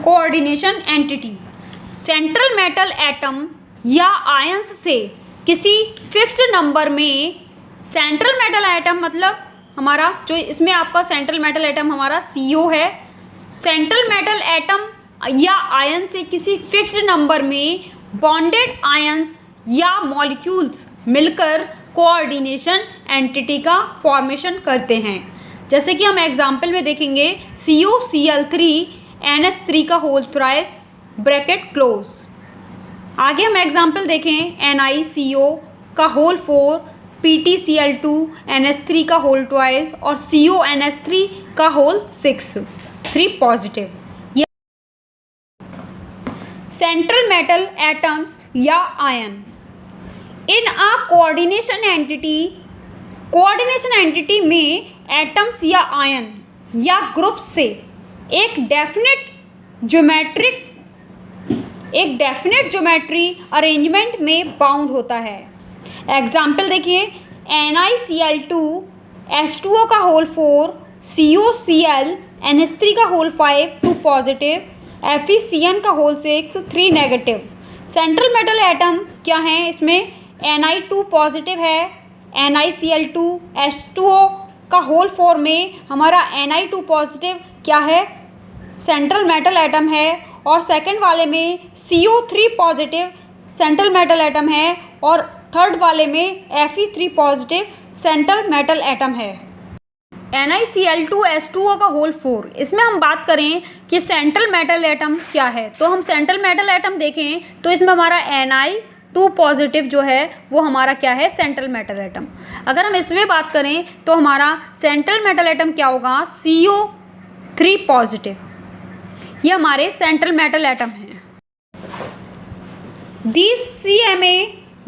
Coordination entity. Central metal atom या ions से किसी फिक्स्ड नंबर में, सेंट्रल मेटल एटम मतलब हमारा जो इसमें आपका सेंट्रल मेटल एटम हमारा CO है। सेंट्रल मेटल एटम या आयन से किसी फिक्स्ड नंबर में बॉन्डेड आयंस या मॉलिक्यूल्स मिलकर कोऑर्डिनेशन एंटिटी का फॉर्मेशन करते हैं। जैसे कि हम एग्जाम्पल में देखेंगे COCl3 NH3 का होल थ्राइस ब्रैकेट क्लोज। आगे हम एग्जाम्पल देखें NiCO का होल 4 PtCl2 NH3 का होल ट्वाइस और CONH3 का whole 6 3 positive. Central metal atoms या ion in a coordination entity में एटम्स या आयन या ग्रुप से एक डेफिनेट ज्योमेट्री अरेंजमेंट में बाउंड होता है। एग्जाम्पल देखिए NiCl2 H2O का होल 4 COCl NH3 का होल 5 2 पॉजिटिव FeCN का whole 6 3 negative. Central metal atom क्या हैं? इसमें Ni2 पॉजिटिव है, NiCl2 H2O का होल 4 में हमारा Ni2 पॉजिटिव क्या है? सेंट्रल मेटल एटम है। और सेकंड वाले में CO3 positive central metal atom है और थर्ड वाले में Fe3 positive central metal atom है। NiCl2 H2O का होल 4, इसमें हम बात करें कि सेंट्रल मेटल एटम क्या है, तो हम सेंट्रल मेटल एटम देखें तो इसमें हमारा Ni2 पॉजिटिव जो है वो हमारा क्या है? Central metal atom. अगर हम इसमें बात करें तो हमारा सेंट्रल मेटल एटम क्या होगा? CO3 positive. ये हमारे सेंट्रल मेटल एटम हैं। These CMA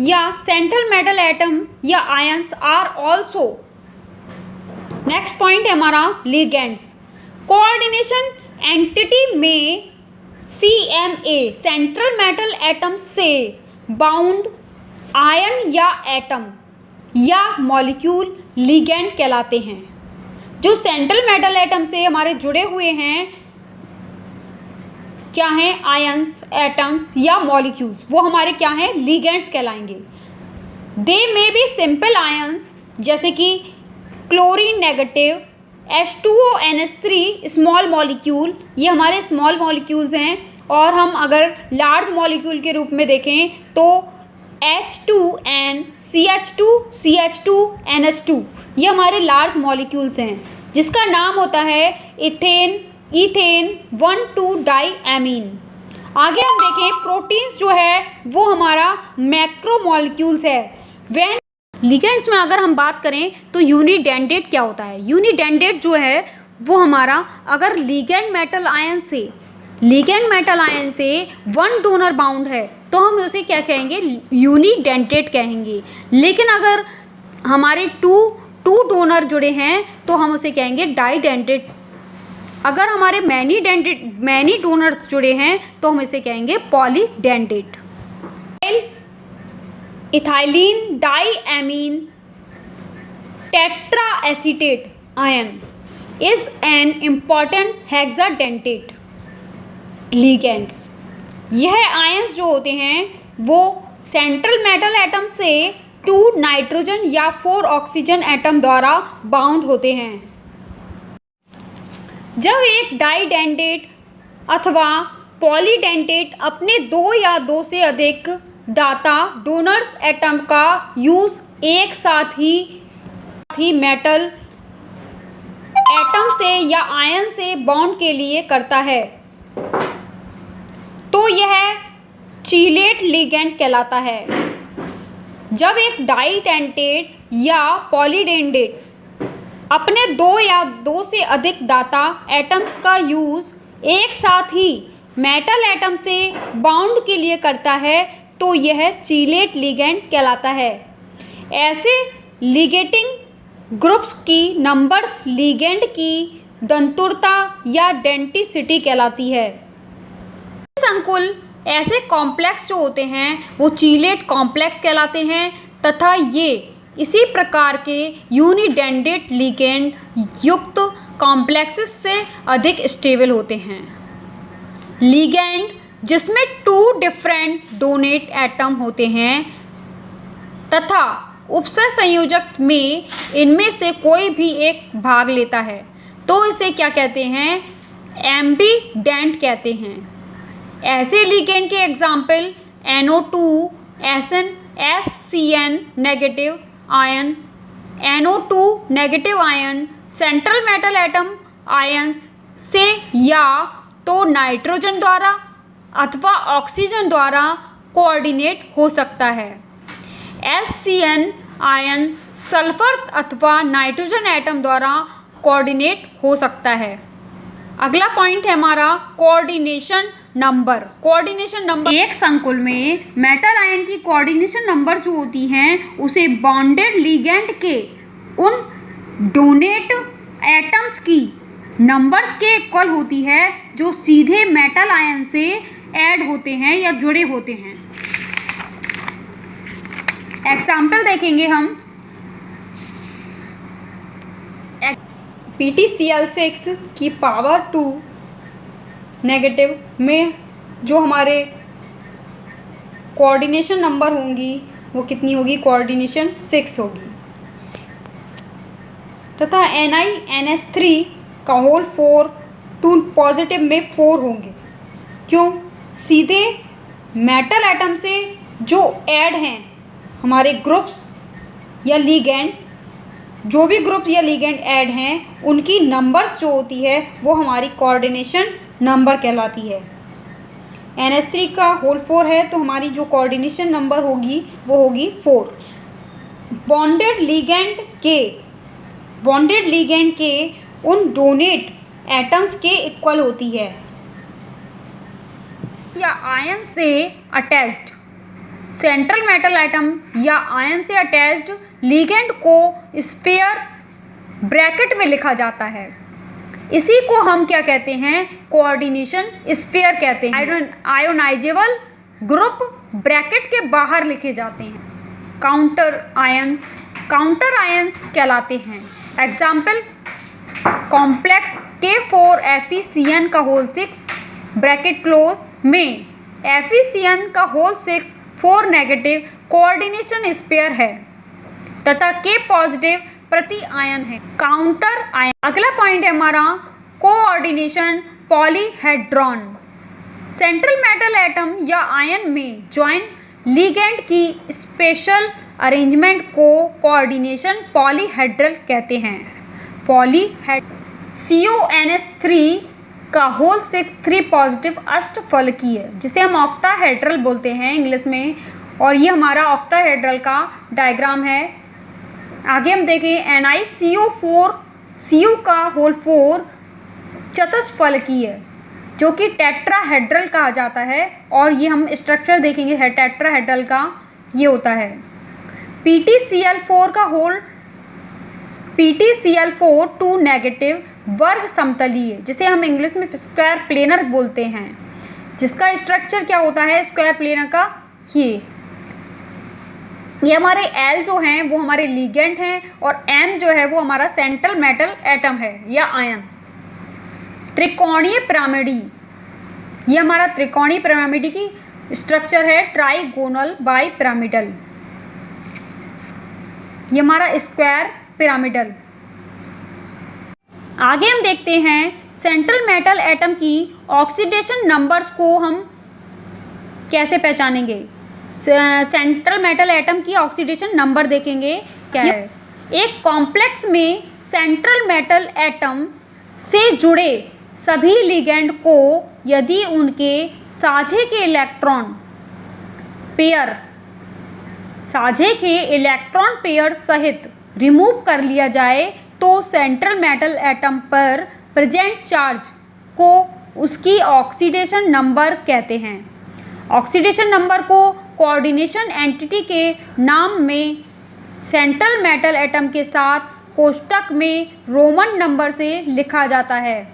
या सेंट्रल मेटल एटम या ions are also, next point है हमारा लिगेंड्स। कोऑर्डिनेशन एंटिटी में CMA सेंट्रल मेटल एटम से बाउंड आयन या एटम या मॉलिक्यूल लिगेंड कहलाते हैं। जो सेंट्रल मेटल एटम से हमारे जुड़े हुए हैं क्या हैं? आयंस, एटम्स या मॉलिक्यूल्स, वो हमारे क्या हैं? लिगेंड्स कहलाएंगे। They may be simple ions जैसे कि chlorine negative H2O NH3 small molecule, ये हमारे स्मॉल मॉलिक्यूल्स हैं। और हम अगर लार्ज मॉलिक्यूल के रूप में देखें तो H2N CH2 CH2 NH2, ये हमारे लार्ज मॉलिक्यूल्स हैं जिसका नाम होता है इथेन 1,2 डाईएमीन। आगे हम देखें प्रोटीन्स जो है वो हमारा मैक्रोमॉलिक्यूल्स है। व्हेन लिगेंड्स में अगर हम बात करें तो यूनिडेंडेट क्या होता है? यूनिडेंडेट जो है वो हमारा अगर लिगेंड मेटल आयन से वन डोनर बाउंड है तो हम उसे क्या कहेंगे? यूनिडेंडेट कहेंगे। लेकिन अगर हमारे टू डोनर जुड़े हैं तो हम उसे कहेंगे डाईडेंडेट। अगर हमारे मैनी डोनर्स जुड़े हैं तो हम इसे कहेंगे polydentate. Ethylene diamine tetraacetate ion is an important hexadentate ligands. यह आयंस जो होते हैं वो सेंट्रल मेटल एटम से 2 नाइट्रोजन या 4 ऑक्सीजन एटम द्वारा बाउंड होते हैं। जब एक डाईडेंडेट अथवा पॉलीडेंडेट अपने 2 या 2 से अधिक दाता डोनर्स एटम का यूज़ एक साथ ही मेटल एटम से या आयन से बॉन्ड के लिए करता है तो यह चीलेट लिगेंड कहलाता है। जब एक डाईडेंडेट या पॉलीडेंडेट अपने 2 या 2 से अधिक दाता एटम्स का यूज़ एक साथ ही मेटल एटम से बाउंड के लिए करता है तो यह चीलेट लिगेंड कहलाता है। ऐसे लिगेटिंग ग्रुप्स की नंबर्स लिगेंड की दंतुरता या डेंटिसिटी कहलाती है। संकुल ऐसे कॉम्प्लेक्स जो होते हैं वो चीलेट कॉम्प्लेक्स कहलाते हैं तथा ये इसी प्रकार के यूनिडेंडेट लिगेंड युक्त कॉम्प्लेक्सेस से अधिक स्टेबल होते हैं। लिगेंड जिसमें 2 डिफरेंट डोनेट एटम होते हैं तथा उपसंयोजक में इनमें से कोई भी एक भाग लेता है तो इसे क्या कहते हैं, एम्बीडेंट कहते हैं। ऐसे लिगेंड के example NO2 SN negative ion, NO2 negative ion central metal atom ions से या तो नाइट्रोजन द्वारा अथवा ऑक्सीजन द्वारा कोऑर्डिनेट हो सकता है। SCN आयन सल्फर अथवा नाइट्रोजन एटम द्वारा कोऑर्डिनेट हो सकता है। अगला पॉइंट है हमारा कोऑर्डिनेशन नंबर। कोऑर्डिनेशन नंबर एक संकुल में मेटल आयन की कोऑर्डिनेशन नंबर जो होती हैं उसे बॉन्डेड लिगेंड के उन डोनेट एटम्स की नंबर्स के इक्वल होती है जो सीधे मेटल आयन से ऐड होते हैं या जुड़े होते हैं। एग्जाम्पल देखेंगे हम PtCl6 की पावर 2 नेगेटिव में जो हमारे कोऑर्डिनेशन नंबर होंगी वो कितनी होगी, कोऑर्डिनेशन 6 होगी। तथा NiNH3 का होल 4 2 पॉजिटिव में 4 होंगे। क्यों, सीधे मेटल एटम से जो ऐड हैं हमारे ग्रुप्स या लिगेंड, जो भी ग्रुप या लिगेंड ऐड हैं उनकी नंबर्स जो होती है वो हमारी कोऑर्डिनेशन नंबर कहलाती है। NH3 का होल 4 है तो हमारी जो कोऑर्डिनेशन नंबर होगी वो होगी 4। बॉन्डेड लिगेंड के उन डोनेट एटम्स के इक्वल होती है या आयन से अटैच्ड सेंट्रल मेटल एटम या आयन से अटैच्ड लिगेंड को स्फीयर ब्रैकेट में लिखा जाता है। इसी को हम क्या कहते हैं, कोऑर्डिनेशन स्फीयर कहते हैं। आयोनाइजेबल ग्रुप ब्रैकेट के बाहर लिखे जाते हैं। काउंटर आयंस कहलाते हैं। एग्जाम्पल कॉम्प्लेक्स K4FeCN का होल 6 ब्रैकेट क्लोज में FeCN का होल 6 4 नेगेटिव कोऑर्डिनेशन स्पेयर है तथा K पॉजिटिव प्रति आयन है। Counter ion. अगला पॉइंट है हमारा coordination polyhedron. Central metal atom या आयन में ज्वाइन लिगेंड की स्पेशल अरेंजमेंट को कोऑर्डिनेशन पॉलीहेड्रल कहते हैं। CONH3 का होल 6 3 पॉजिटिव अष्टफलकीय है जिसे हम ऑक्टाहेड्रल बोलते हैं इंग्लिश में, और ये हमारा ऑक्टाहेड्रल का डायग्राम है। आगे हम देखें NiCO4 Cu का होल 4 चतुष्फलकीय है जो कि टेट्राहेड्रल कहा जाता है, और ये हम स्ट्रक्चर देखेंगे है टेट्राहेड्रल का ये होता है। PtCl4 2 नेगेटिव वर्ग समतलीय जिसे हम इंग्लिश में स्क्वायर प्लेनर बोलते हैं, जिसका स्ट्रक्चर क्या होता है स्क्वायर प्लेनर का, ये हमारे L जो हैं वो हमारे लिगेंड हैं और M जो है वो हमारा सेंट्रल मेटल एटम है या आयन। त्रिकोणीय पिरामिडी, ये हमारा त्रिकोणीय पिरामिडी की स्ट्रक्चर है ट्राइगोनल बाई पिरामिडल, ये हमारा स्क्वायर पिरामिडल। आगे हम देखते हैं सेंट्रल मेटल एटम की ऑक्सीडेशन नंबर्स को हम कैसे पहचानेंगे। सेंट्रल मेटल एटम की ऑक्सीडेशन नंबर देखेंगे क्या है। एक कॉम्प्लेक्स में सेंट्रल मेटल एटम से जुड़े सभी लिगेंड को यदि उनके साझे के इलेक्ट्रॉन पेयर सहित रिमूव कर लिया जाए तो सेंट्रल मेटल एटम पर प्रेजेंट चार्ज को उसकी ऑक्सीडेशन नंबर कहते हैं। ऑक्सीडेशन नंबर को कोऑर्डिनेशन एंटिटी के नाम में सेंट्रल मेटल एटम के साथ कोष्टक में रोमन नंबर से लिखा जाता है।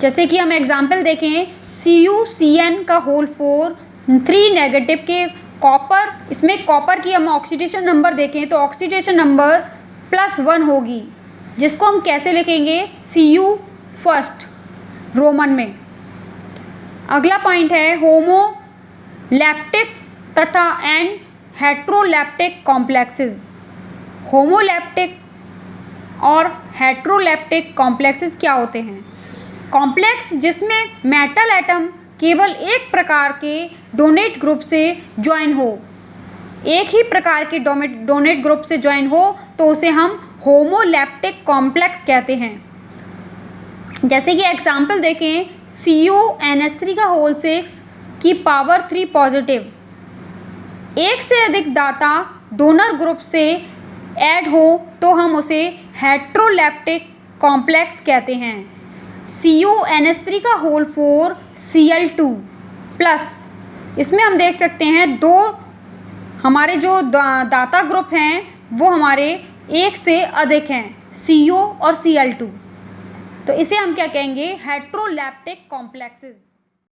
जैसे कि हम एग्जाम्पल देखें CuCN का होल 4 3 नेगेटिव के कॉपर, इसमें कॉपर की हम ऑक्सीडेशन नंबर देखें तो ऑक्सीडेशन नंबर +1 होगी, जिसको हम कैसे लिखेंगे Cu फर्स्ट रोमन में। अगला पॉइंट है होमोलैप्टिक तथा एंड हेट्रोलैप्टिक कॉम्प्लेक्सेस। होमोलैप्टिक और हेट्रोलैप्टिक कॉम्प्लेक्सेस क्या होते हैं? कॉम्प्लेक्स जिसमें मेटल एटम केवल एक प्रकार के डोनेट ग्रुप से ज्वाइन हो, एक ही प्रकार के डोनेट ग्रुप से ज्वाइन हो तो उसे हम होमोलैप्टिक कॉम्प्लेक्स कहते हैं। जैसे कि एग्जाम्पल देखें, CONH3 का होल 6 की पावर 3 पॉजिटिव, एक से अधिक दाता डोनर ग्रुप से ऐड हो तो हम उसे हेट्रोलैप्टिक कॉम्प्लेक्स कहते हैं। CONH3 का होल 4 Cl2 प्लस, इसमें हम देख सकते हैं दो हमारे जो दाता ग्रुप हैं वो हमारे एक से अधिक हैं, CO और Cl2, तो इसे हम क्या कहेंगे? हेट्रोलैप्टिक कॉम्प्लेक्सेस।